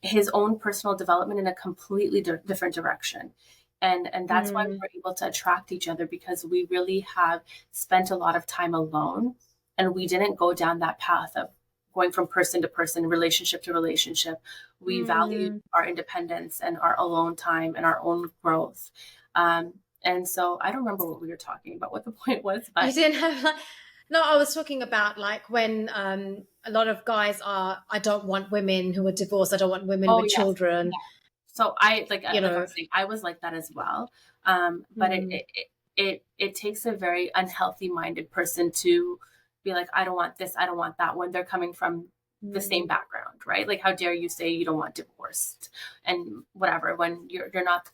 his own personal development in a completely different direction. And that's why we Mm, were able to attract each other, because we really have spent a lot of time alone, and we didn't go down that path of going from person to person, relationship to relationship. We valued mm. our independence and our alone time and our own growth. And so I don't remember what we were talking about, what the point was, You but didn't have like no, I was talking about like when a lot of guys are I don't want women who are divorced, I don't want women oh with yes. children, So I like you like I know. was saying, I was like that as well. But Mm, it takes a very unhealthy minded person to be like, I don't want this, I don't want that, when they're coming from the same mm. background, right? Like, how dare you say you don't want divorced and whatever, when you're not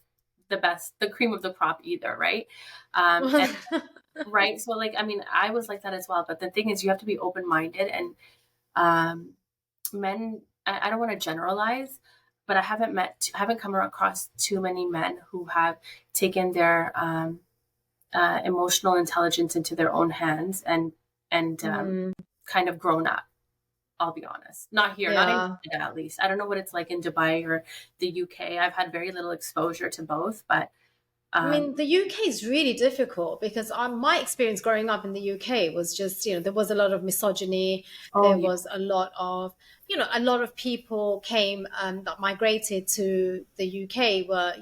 the cream of the crop either, right? And right. So like, I mean, I was like that as well. But the thing is, you have to be open minded, and um, men, I don't want to generalize, but I haven't come across too many men who have taken their emotional intelligence into their own hands, and Mm, kind of grown up. I'll be honest, not here, not in yeah. Canada at least. I don't know what it's like in Dubai or the UK. I've had very little exposure to both, but I mean, um, the UK is really difficult because my experience growing up in the UK was just, there was a lot of misogyny. oh There yeah, was a lot of, a lot of people came that migrated to the UK were,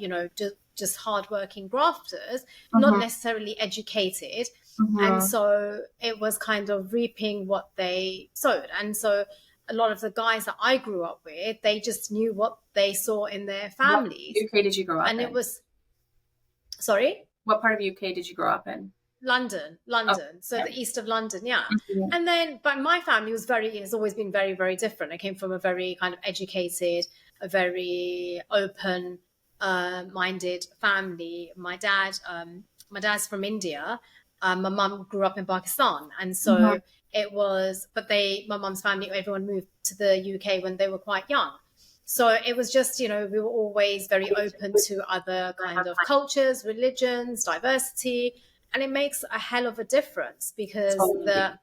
just hardworking grafters, not hmm necessarily educated. And hmm so it was kind of reaping what they sowed. And so a lot of the guys that I grew up with, they just knew what they saw in their What families. UK did you grow up And it in? was, sorry? What part of UK did you grow up in? London, Oh, London. So okay. the east of London, yeah. Mhm. And then, but my family was has always been very, very different. I came from a very kind of educated, a very open minded family. My dad's from India. My mum grew up in Pakistan. And Mhm. so it was, but my mum's family, everyone moved to the UK when they were quite young. So it was just, we were always very open to other kind of cultures, religions, diversity. And it makes a hell of a difference because the Totally.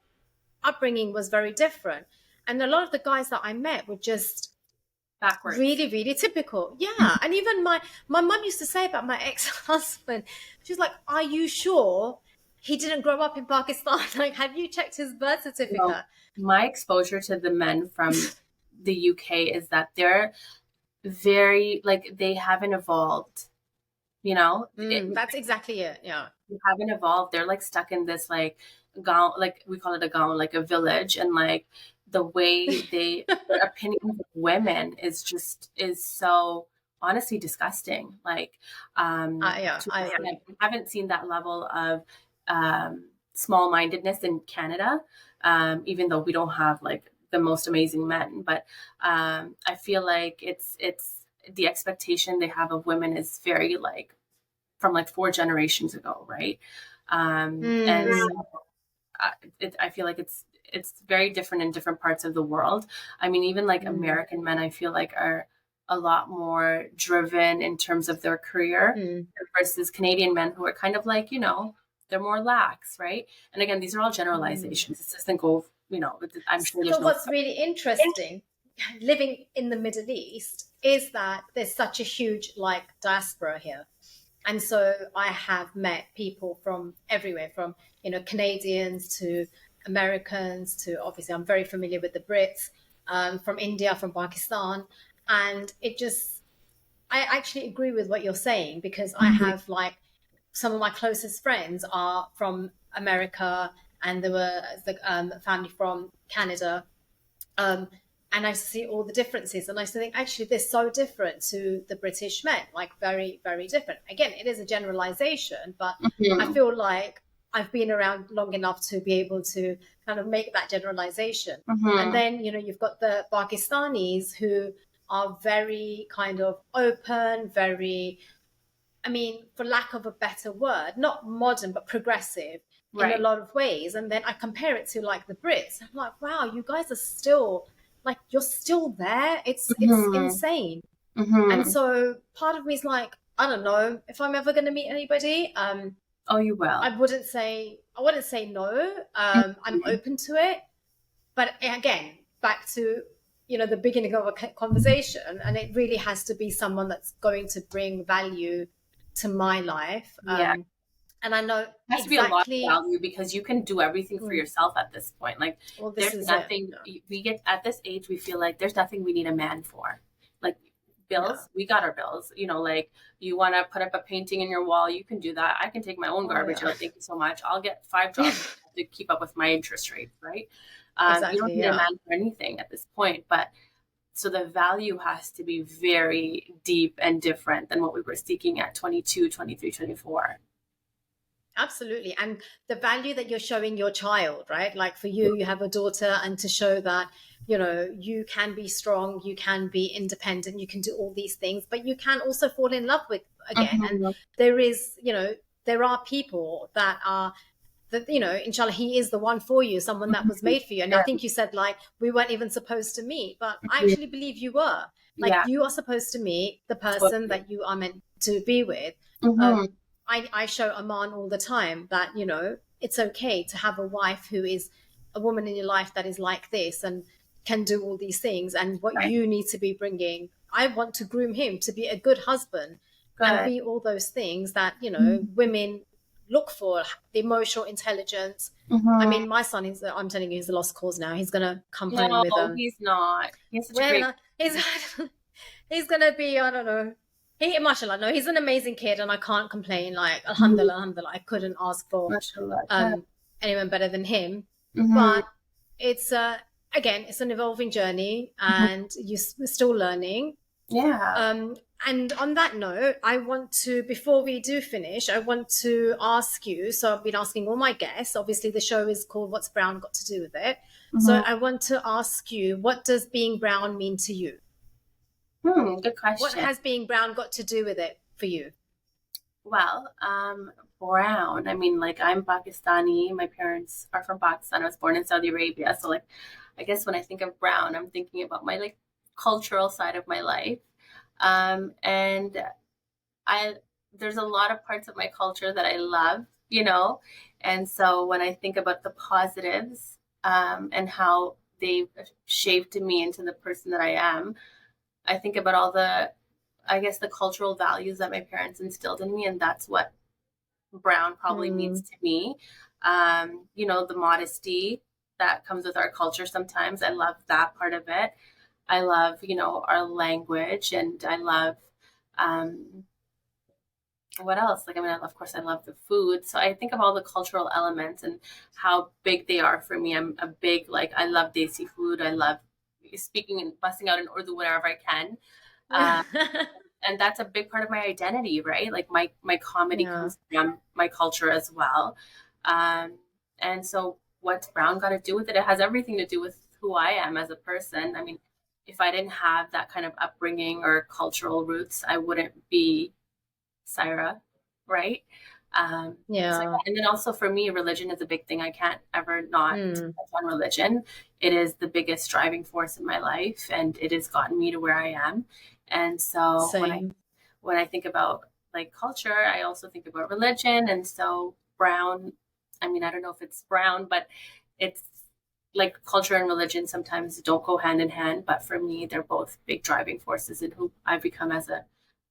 upbringing was very different. And a lot of the guys that I met were just Backwards. really, really typical. Yeah. And even my mum used to say about my ex-husband, she was like, "Are you sure he didn't grow up in Pakistan? Like, have you checked his birth Well, certificate?" my exposure to the men from the UK is that they're very, like, they haven't evolved, you know? Mm, that's exactly it. Yeah. they haven't evolved. They're like stuck in this like gown, like we call it a gown, like a village, and like the way their opinions of women is so honestly disgusting. Like, Yeah, to I an agree. extent, we haven't seen that level of small mindedness in Canada, even though we don't have like the most amazing men. But I feel like it's the expectation they have of women is very like from like 4 generations ago, right? And so Mm, I feel like it's very different in different parts of the world. I mean, even like mm, American men, I feel like are a lot more driven in terms of their career mm, versus Canadian men who are kind of like, they're more lax, right? And again, these are all mm. generalizations. This doesn't go, I'm sure there's So no. what's really interesting, living in the Middle East, is that there's such a huge like diaspora here. And so I have met people from everywhere, from Canadians to Americans to, obviously I'm very familiar with the Brits, from India, from Pakistan, and it just, I actually agree with what you're saying, because I Mhm. have like some of my closest friends are from America, and there were the family from Canada, um, and I see all the differences, and I think actually they're so different to the British men, like very, very different. Again, it is a generalization, but I Mhm. feel like I've been around long enough to be able to kind of make that generalization. And Mhm. then, you've got the Pakistanis who are very kind of open, very, I mean, for lack of a better word, not modern, but progressive in a Right. lot of ways. And then I compare it to like the Brits. I'm like, wow, you guys are still like, you're still there. It's Mhm. insane. And Mhm. so part of me is like, I don't know if I'm ever going to meet anybody. Oh, you will. I wouldn't say no. I'm Mhm. open to it, but again, back to the beginning of a conversation, and it really has to be someone that's going to bring value to my life. Yeah. And I know Has to be a lot of exactly. value because you can do everything for Mm, yourself at this point. Like, well, this there's is it. nothing Yeah, we get at this age, we feel like there's nothing we need a man for. Like, yeah, bills, we got our bills. Like, you want to put up a painting in your wall, you can do that. I can take my own oh garbage yeah. out. Thank you so much. I'll get 5 jobs to keep up with my interest rates, right? You don't Exactly. need a Yeah. man for anything at this point. But so the value has to be very deep and different than what we were seeking at 22, 23, 24. Absolutely. And the value that you're showing your child, right? Like for you, you have a daughter, and to show that, you can be strong, you can be independent, you can do all these things, but you can also fall in love with again. And Mhm. there is, there are people that are, that, inshallah, he is the one for you, someone that was Mhm. made for you. And I Yeah. think you said like we weren't even supposed to meet, but I actually believe you were. Like Yeah, you are supposed to meet the person totally. that you are meant to be with. Mhm. I show Aman all the time that, it's okay to have a wife who is a woman in your life that is like this and can do all these things. And what Right. you need to be bringing, I want to groom him to be a good husband and Good. be all those things that, Mhm. women look for, the emotional intelligence. I Mhm. mean, my son is, I'm telling you, he's a lost cause now. He's going to come home No, with, he's not. He has such a well, great. he's he's gonna be, I don't know. Mashallah, no, he's an amazing kid, and I can't complain. Like, Mhm. alhamdulillah, alhamdulillah, I couldn't ask for Mashallah. Good. um anyone better than him. Mhm. But it's again, it's an evolving journey, Mhm. and we're still learning. Yeah. Um, and on that note, I want to, before we do finish, I want to ask you. So I've been asking all my guests. Obviously, the show is called "What's Brown Got to Do with It?" So Mhm. I want to ask you, what does being brown mean to you? Good What question. has being brown got to do with it for you? Well, brown. I mean, like I'm Pakistani. My parents are from Pakistan. I was born in Saudi Arabia. So like, I guess when I think of brown, I'm thinking about my like cultural side of my life. And I there's a lot of parts of my culture that I love. And so when I think about the positives, and how they've shaped me into the person that I am, I think about all the, I guess, the cultural values that my parents instilled in me, and that's what brown probably means Mm, to me. The modesty that comes with our culture sometimes. I love that part of it. I love, our language, and I love, um, what else? Like, I mean, of course, I love the food. So I think of all the cultural elements and how big they are for me. I'm a big, like, I love desi food. I love speaking and busting out in Urdu whenever I can. Uh, and that's a big part of my identity, right? Like my comedy Yeah. comes from my culture as well. Um, and so what's brown got to do with it? It has everything to do with who I am as a person. I mean, if I didn't have that kind of upbringing or cultural roots, I wouldn't be Syra, right? So Yeah. yeah, and then also for me, religion is a big thing. I can't ever not Mm. touch on religion. It is the biggest driving force in my life, and it has gotten me to where I am. And so Same. when I think about like culture, I also think about religion. And so brown, I mean, I don't know if it's brown, but it's like culture and religion sometimes don't go hand in hand. But for me, they're both big driving forces in who I've become as a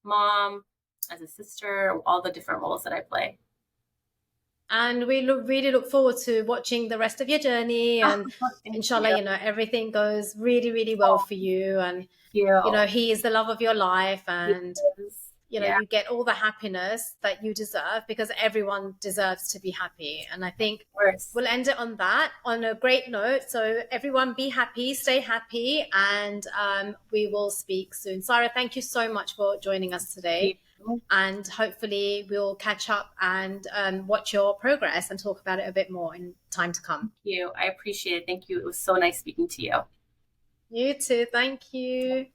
mom, as a sister, all the different roles that I play. And we really look forward to watching the rest of your journey. Oh, And thank inshallah, you. everything goes really, really well Oh, for you. And, you. he is the love of your life. Yes. And, Yeah, you get all the happiness that you deserve, because everyone deserves to be happy. And I think of course. we'll end it on that, on a great note. So everyone be happy, stay happy, and we will speak soon. Sarah, thank you so much for joining us You. today. And hopefully we'll catch up and watch your progress and talk about it a bit more in time to come. Thank you. I appreciate it. Thank you. It was so nice speaking to you. You too. Thank you.